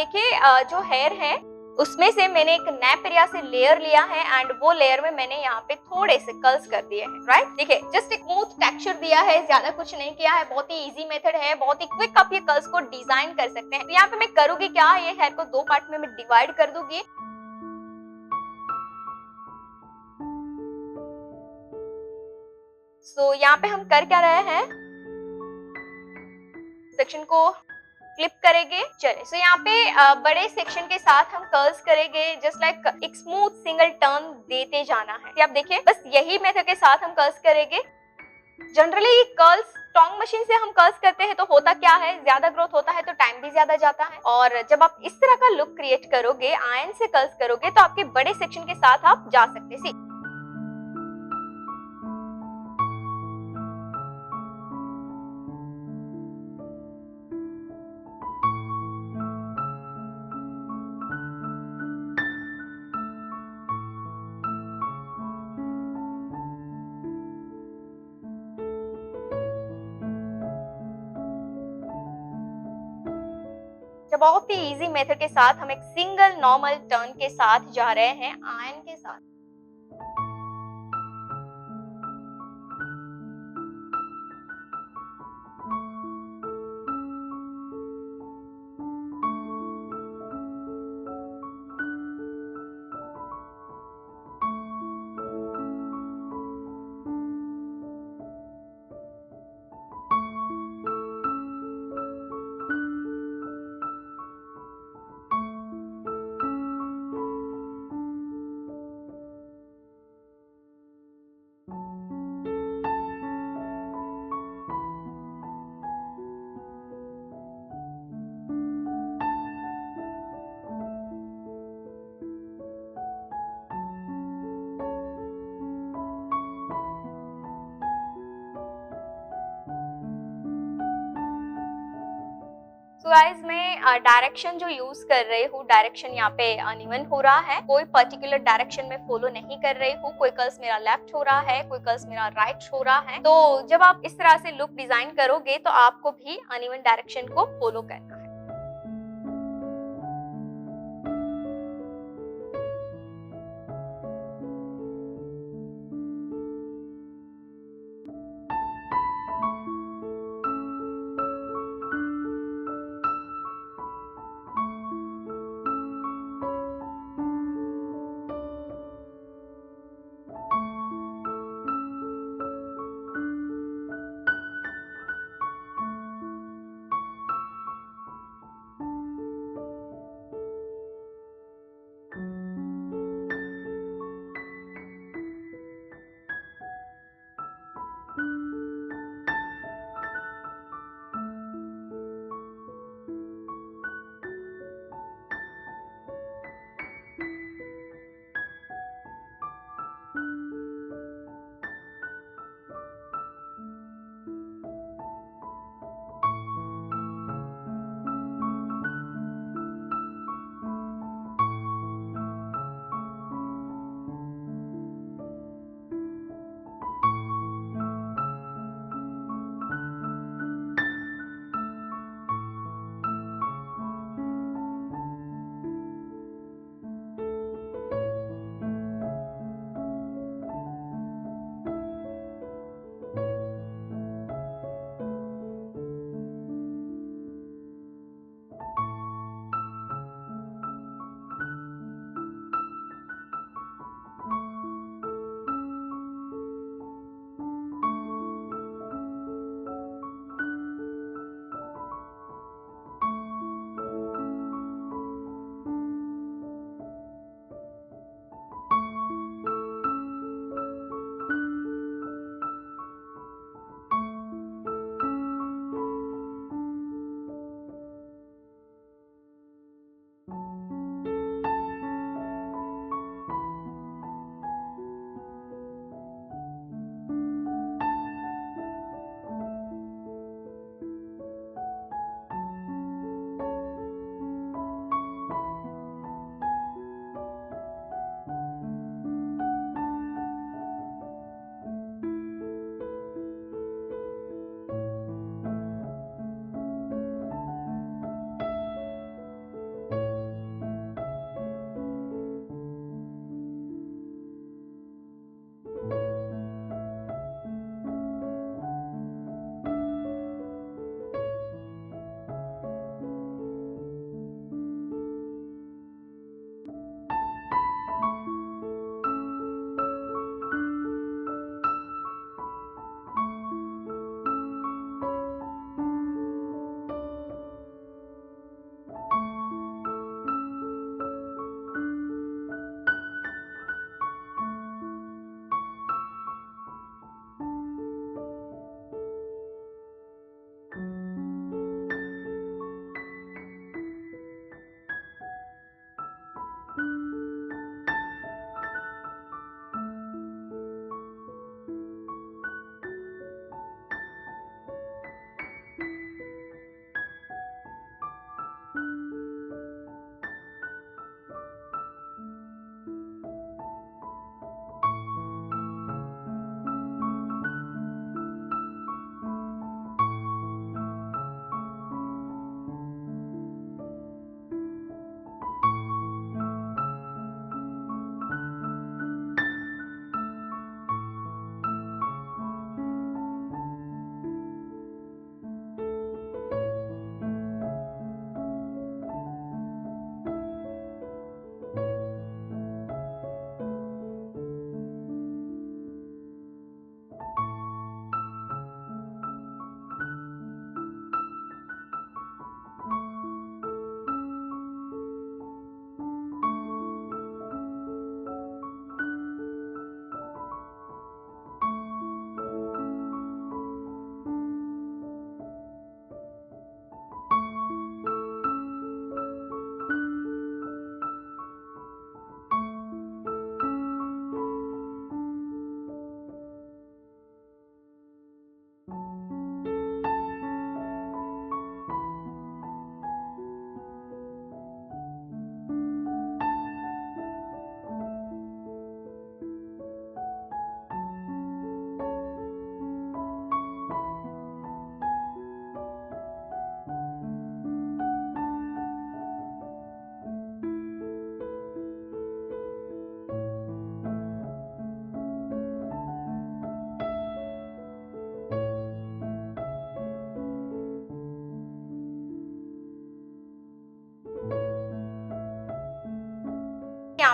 देखिए जो हेयर है उसमें से मैंने एक नैप एरिया से लेयर लिया है एंड वो लेयर में मैंने यहाँ पे थोड़े से कर्ल्स कर दिए हैं, राइट। देखिए जस्ट एक स्मूथ टेक्सचर दिया है, ज्यादा कुछ नहीं किया है, बहुत ही इजी मेथड है, बहुत ही क्विक आप ये कर्ल्स को डिजाइन कर सकते हैं। तो यहाँ पे मैं करूंगी क्या, ये हेयर को दो पार्ट में मैं डिवाइड कर दूंगी। सो यहाँ पे हम कर क्या रहे हैं, सेक्शन को फ्लिप करेंगे। चलिए सो यहाँ पे बड़े सेक्शन के साथ हम कर्ल्स करेंगे, जस्ट लाइक एक स्मूथ सिंगल टर्न देते जाना है। आप देखिए बस यही मेथड के साथ हम कर्ल्स करेंगे। जनरली कर्ल्स स्ट्रॉन्ग मशीन से हम कर्ल्स करते हैं तो होता क्या है, ज्यादा ग्रोथ होता है तो टाइम भी ज्यादा जाता है, और जब आप इस तरह का लुक क्रिएट करोगे, आयरन से कर्ल्स करोगे, तो आपके बड़े सेक्शन के साथ आप जा सकते हैं। जब बहुत ही इजी मेथड के साथ हम एक सिंगल नॉर्मल टर्न के साथ जा रहे हैं आयरन के साथ। तो गाइस मैं डायरेक्शन जो यूज कर रही हूँ, डायरेक्शन यहाँ पे अनइवन हो रहा है, कोई पर्टिकुलर डायरेक्शन में फॉलो नहीं कर रही हूँ। कोई कर्ल्स मेरा लेफ्ट हो रहा है, कोई कर्ल्स मेरा राइट हो रहा है। तो जब आप इस तरह से लुक डिजाइन करोगे तो आपको भी अनइवन डायरेक्शन को फॉलो करना है।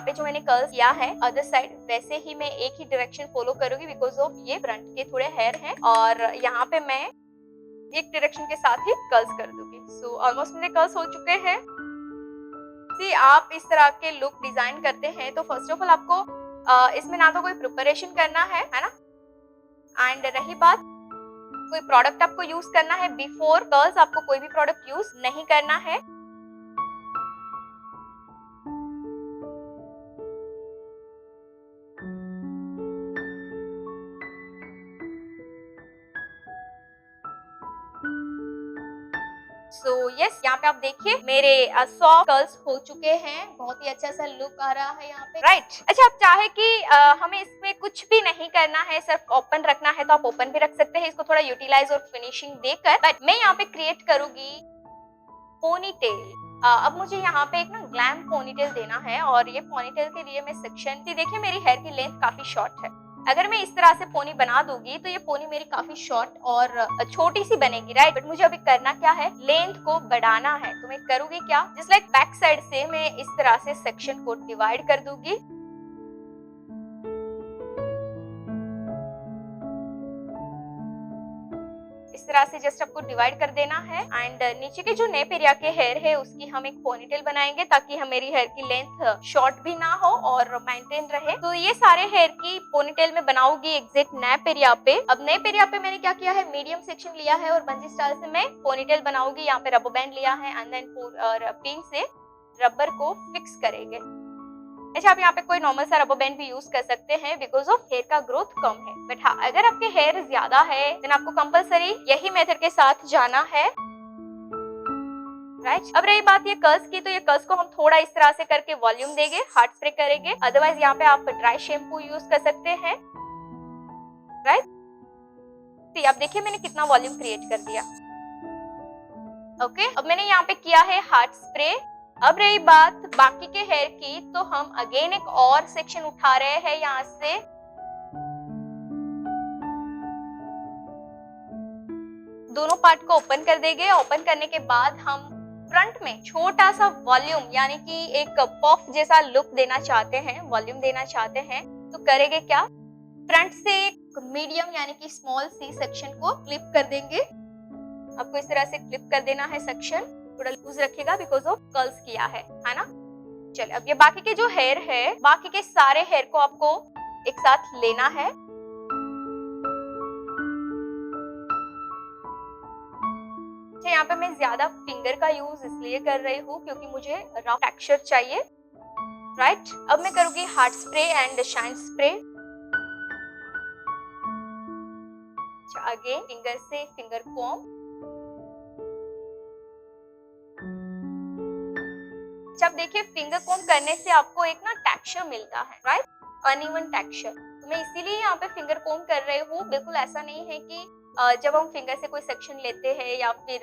पे जो मैंने कर्ल्स किया है अदर साइड वैसे ही मैं एक ही डायरेक्शन फॉलो करूंगी बिकॉज ऑफ ये फ्रंट के थोड़े हेयर हैं और यहाँ पे मैं एक डायरेक्शन के साथ ही कर्ल्स कर दूंगी। सो ऑलमोस्ट मेरे कर्ल्स हो चुके हैं। सी आप इस तरह के लुक डिजाइन करते हैं तो फर्स्ट ऑफ ऑल आपको इसमें ना तो कोई प्रिपरेशन करना है ना, एंड रही बात कोई प्रोडक्ट आपको यूज करना है बिफोर कर्ल्स, आपको कोई भी प्रोडक्ट यूज नहीं करना है। सो यस, यहाँ पे आप देखिए मेरे सॉफ्ट कर्ल्स हो चुके हैं, बहुत ही अच्छा सा लुक आ रहा है यहाँ पे, राइट। अच्छा, आप चाहे कि हमें इसमें कुछ भी नहीं करना है, सिर्फ ओपन रखना है तो आप ओपन भी रख सकते हैं, इसको थोड़ा यूटिलाइज और फिनिशिंग देकर, बट मैं यहाँ पे क्रिएट करूंगी पोनीटेल। अब मुझे यहाँ पे एक ना ग्लैम पोनीटेल देना है और ये पोनीटेल के लिए मैं सेक्शन देखिए मेरी हेयर की लेंथ काफी शॉर्ट है। अगर मैं इस तरह से पोनी बना दूंगी तो ये पोनी मेरी काफी शॉर्ट और छोटी सी बनेगी, राइट। बट मुझे अभी करना क्या है, लेंथ को बढ़ाना है। तो मैं करूंगी क्या, जस्ट लाइक बैक साइड से मैं इस तरह से सेक्शन को डिवाइड कर दूंगी। इस तरह से जस्ट आपको डिवाइड कर देना है एंड नीचे के जो नेप एरिया के हेयर है उसकी हम एक पोनीटेल बनाएंगे ताकि हम मेरी हेयर की लेंथ शॉर्ट भी ना हो और मेंटेन रहे। तो ये सारे हेयर की पोनीटेल में बनाऊंगी एग्जैक्ट नेप एरिया पे। अब नेप एरिया पे मैंने क्या किया है, मीडियम सेक्शन लिया है और बंजी स्टाइल से मैं पोनीटेल बनाऊंगी। यहाँ पे रबर बैंड लिया है एंड देन पिन से रबर को फिक्स करेंगे। अच्छा, आप यहाँ पे कोई नॉर्मल सा रबर बैंड भी यूज कर सकते हैं बिकॉज ऑफ हेयर का ग्रोथ कम है। बट हाँ, अगर आपके हेयर ज्यादा है देन आपको कंपलसरी यही मेथड के साथ जाना है, राइट। अब रही बात ये कर्ल्स की, तो ये कर्ल्स को हम थोड़ा इस तरह से करके वॉल्यूम देंगे, हार्ड स्प्रे करेंगे। अदरवाइज यहाँ पे आप ड्राई शैम्पू यूज कर सकते हैं, राइट। आप देखिए मैंने कितना वॉल्यूम क्रिएट कर दिया। ओके, अब मैंने यहाँ पे किया है हार्ड स्प्रे। अब रही बात बाकी के हेयर की, तो हम अगेन एक और सेक्शन उठा रहे हैं यहाँ से। दोनों पार्ट को ओपन कर देंगे। ओपन करने के बाद हम फ्रंट में छोटा सा वॉल्यूम यानी कि एक पफ जैसा लुक देना चाहते हैं, वॉल्यूम देना चाहते हैं, तो करेंगे क्या, फ्रंट से एक मीडियम यानी कि स्मॉल सी सेक्शन को क्लिप कर देंगे। आपको इस तरह से क्लिप कर देना है सेक्शन, थोड़ा लूज रखिएगा बिकॉज ऑफ कर्ल्स किया है ना। चलिए, अब ये बाकी के जो हेयर है, बाकी के सारे हेयर को आपको एक साथ लेना है। यहाँ पे मैं ज्यादा फिंगर का यूज इसलिए कर रही हूँ क्योंकि मुझे रफ टेक्सचर चाहिए, राइट। अब मैं करूंगी hard spray and shine spray. Again finger से फिंगर कॉम्ब। जब देखिए फिंगर कॉम्ब करने से आपको एक ना टेक्सचर मिलता है, राइट, अनइवन टेक्सचर। तो मैं इसीलिए यहाँ पे फिंगर कॉम्ब कर रही हूँ। बिल्कुल ऐसा नहीं है कि जब हम फिंगर से कोई सेक्शन लेते हैं या फिर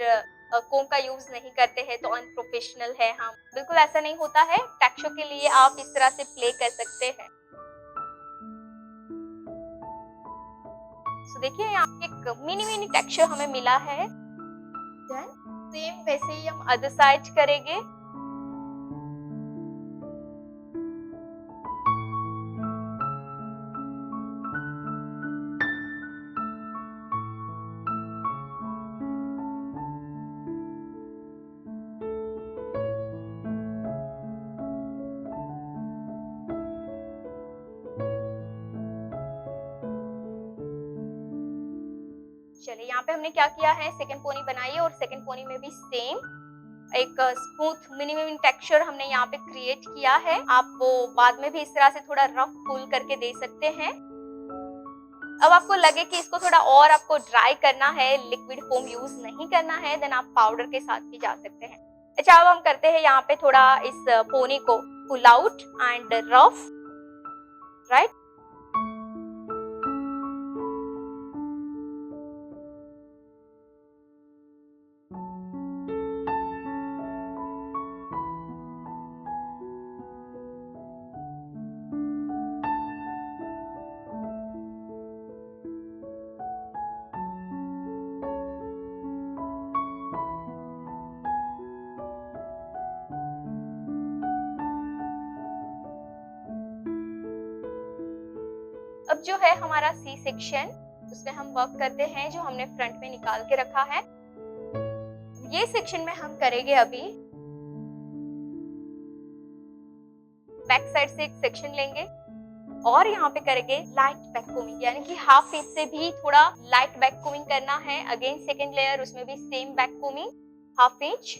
कोम का यूज नहीं करते हैं तो अनप्रोफेशनल है हम, बिल्कुल ऐसा नहीं होता है। टेक्सचर के लिए आप इस तरह से प्ले कर सकते हैं। तो देखिए यहाँ एक मिनी मिनी टेक्सचर हमें मिला है। सेम वैसे ही हम अदर साइड करेंगे। चलिए, यहाँ पे हमने क्या किया है, सेकंड पोनी बनाई और सेकंड पोनी में भी सेम एक स्मूथ मिनिमम टेक्सचर हमने यहाँ पे क्रिएट किया है। आप वो बाद में भी इस तरह से थोड़ा रफ पुल करके दे सकते हैं। अब आपको लगे कि इसको थोड़ा और आपको ड्राई करना है, लिक्विड फोम यूज नहीं करना है, देन आप पाउडर के साथ भी जा सकते हैं। अच्छा, अब हम करते हैं यहाँ पे थोड़ा इस पोनी को pull out and rough, right. जो है हमारा सी सेक्शन, उसमें हम वर्क करते हैं जो हमने फ्रंट में निकाल के रखा है। ये सेक्शन में हम करेंगे अभी बैक साइड से एक सेक्शन लेंगे और यहाँ पे करेंगे लाइट बैक कोमिंग, यानी कि हाफ इंच से भी थोड़ा लाइट बैक कोमिंग करना है। अगेन सेकेंड लेयर, उसमें भी same back combing half inch.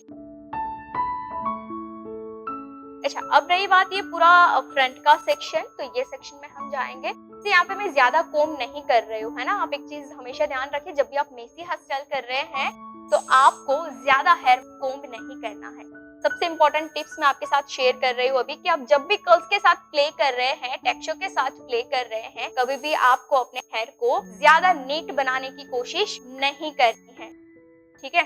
अच्छा, अब रही बात ये पूरा फ्रंट का सेक्शन, तो ये सेक्शन में हम जाएंगे। तो यहाँ पे मैं ज्यादा कोम नहीं कर रही हूँ, है ना। आप एक चीज हमेशा ध्यान रखें, जब भी आप मेसी हेयर स्टाइल कर रहे हैं तो आपको ज्यादा हेयर कोम नहीं करना है। सबसे इंपॉर्टेंट टिप्स मैं आपके साथ शेयर कर रही हूँ अभी, कि आप जब भी कर्ल्स के साथ प्ले कर रहे हैं, टेक्सचर के साथ प्ले कर रहे हैं, कभी भी आपको अपने हेयर को ज्यादा नीट बनाने की कोशिश नहीं करनी है, ठीक है।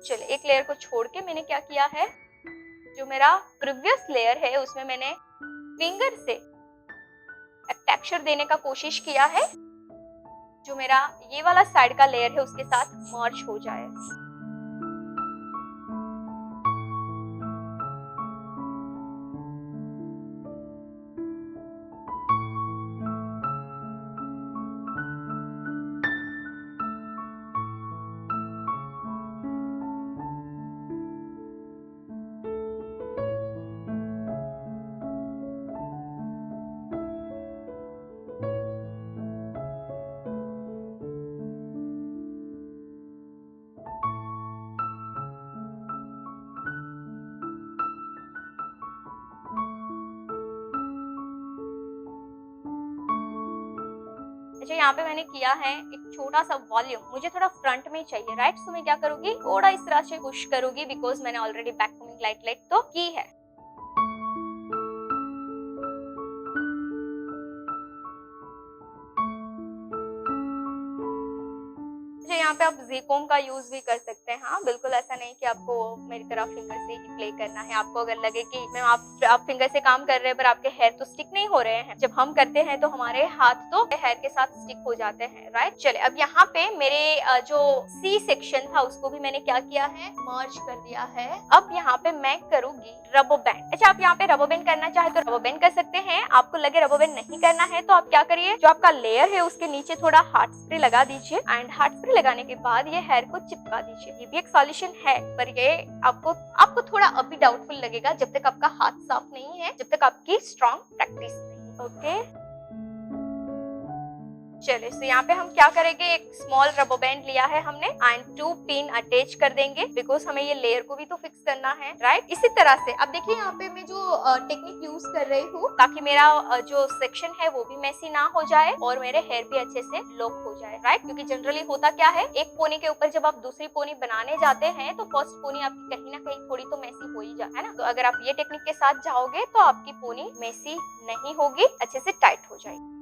चलिए, एक लेयर को छोड़ के मैंने क्या किया है, जो मेरा प्रीवियस लेयर है उसमें मैंने फिंगर से टेक्सचर देने का कोशिश किया है, जो मेरा ये वाला साइड का लेयर है उसके साथ मर्ज हो जाए। अच्छा, यहाँ पे मैंने किया है एक छोटा सा वॉल्यूम, मुझे थोड़ा फ्रंट में चाहिए, राइट। तो मैं क्या करूंगी, थोड़ा इस तरह से पुश करूंगी, बिकॉज मैंने ऑलरेडी बैक कोमिंग लाइट तो की है। यहाँ पे आप ज़ी-कोम का यूज भी कर सकते हैं। हाँ, बिल्कुल ऐसा नहीं कि आपको मेरी तरह फिंगर से ही प्ले करना है। आपको अगर लगे कि मैम आप फिंगर से काम कर रहे हैं पर आपके हेयर तो स्टिक नहीं हो रहे हैं, जब हम करते हैं तो हमारे हाथ तो हेयर के साथ स्टिक हो जाते हैं, राइट। चले, अब यहाँ पे मेरे जो सी सेक्शन था उसको भी मैंने क्या किया है, मर्ज कर दिया है। अब यहाँ पे मैं करूंगी रबर बैंड। अच्छा, आप यहाँ पे रबर बैंड करना चाहे तो रबर बैंड कर सकते हैं। आपको लगे रबर बैंड नहीं करना है तो आप क्या करिए, जो आपका लेयर है उसके नीचे थोड़ा हार्ड स्प्रे लगा दीजिए, एंड हार्ड स्प्रे लगाने के बाद ये हेयर को चिपका दीजिए। ये भी एक सॉल्यूशन है, पर ये आपको थोड़ा अभी डाउटफुल लगेगा जब तक आपका हाथ साफ नहीं है, जब तक आपकी स्ट्रॉन्ग प्रैक्टिस नहीं। ओके, चलिए, तो यहाँ पे हम क्या करेंगे, एक स्मॉल रबर बैंड लिया है हमने एंड 2 पिन अटैच कर देंगे, बिकॉज हमें ये लेयर को भी तो फिक्स करना है, राइट। इसी तरह से अब देखिए यहाँ पे मैं जो टेक्निक यूज कर रही हूँ, ताकि मेरा जो सेक्शन है वो भी मेसी ना हो जाए और मेरे हेयर भी अच्छे से लॉक हो जाए, राइट। क्योंकि जनरली होता क्या है, एक पोनी के ऊपर जब आप दूसरी पोनी बनाने जाते हैं तो फर्स्ट पोनी आपकी कहीं ना कहीं थोड़ी तो मेसी हो ही जाए, है ना। तो अगर आप ये टेक्निक के साथ जाओगे तो आपकी पोनी मेसी नहीं होगी, अच्छे से टाइट हो जाएगी।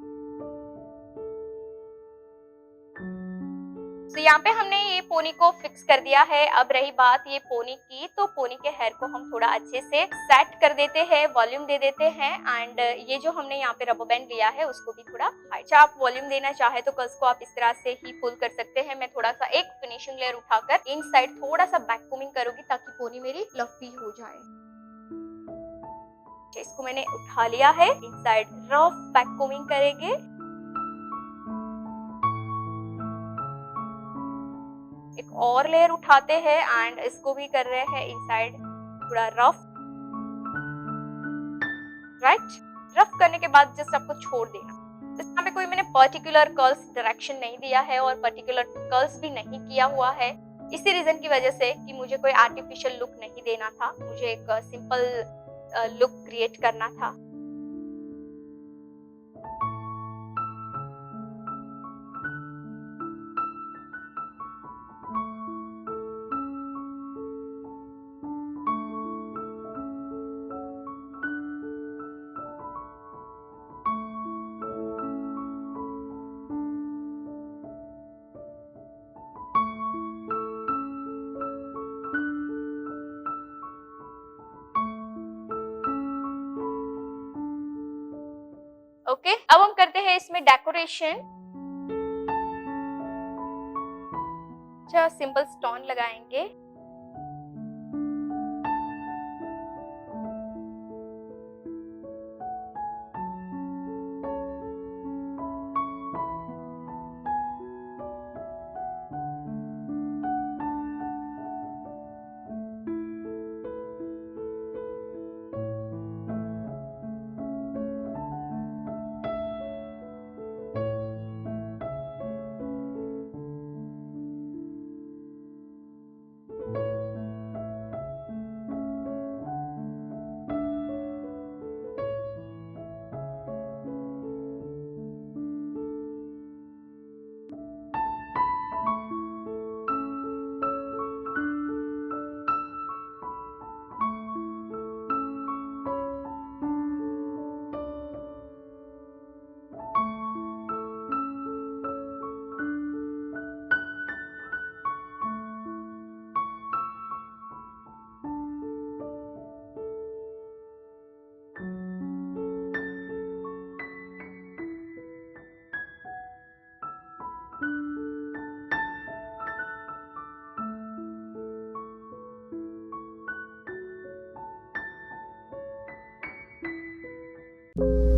तो यहाँ पे हमने ये पोनी को फिक्स कर दिया है। अब रही बात ये पोनी की, तो पोनी के हेयर को हम थोड़ा अच्छे से सेट कर देते हैं, वॉल्यूम दे देते हैं, एंड ये जो हमने यहाँ पे रबर बैंड लिया है उसको भी थोड़ा हाइट। आप वॉल्यूम देना चाहे तो कर्ल्स को आप इस तरह से ही पुल कर सकते हैं। मैं थोड़ा सा एक फिनिशिंग लेयर उठाकर इन साइड थोड़ा सा बैक कोमिंग करूंगी ताकि पोनी मेरी फ्लफी हो जाए। इसको मैंने उठा लिया है, इन साइड रफ बैक कोमिंग करेंगे। एक और लेयर उठाते हैं एंड इसको भी कर रहे हैं इनसाइड थोड़ा रफ, राइट। रफ करने के बाद जस्ट आपको छोड़ देना। यहाँ पे कोई मैंने पर्टिकुलर कर्ल्स डायरेक्शन नहीं दिया है और पर्टिकुलर कर्ल्स भी नहीं किया हुआ है, इसी रीजन की वजह से कि मुझे कोई आर्टिफिशियल लुक नहीं देना था, मुझे एक सिंपल लुक क्रिएट करना था। ओके, अब हम करते हैं इसमें डेकोरेशन। अच्छा, सिंपल स्टोन लगाएंगे। है।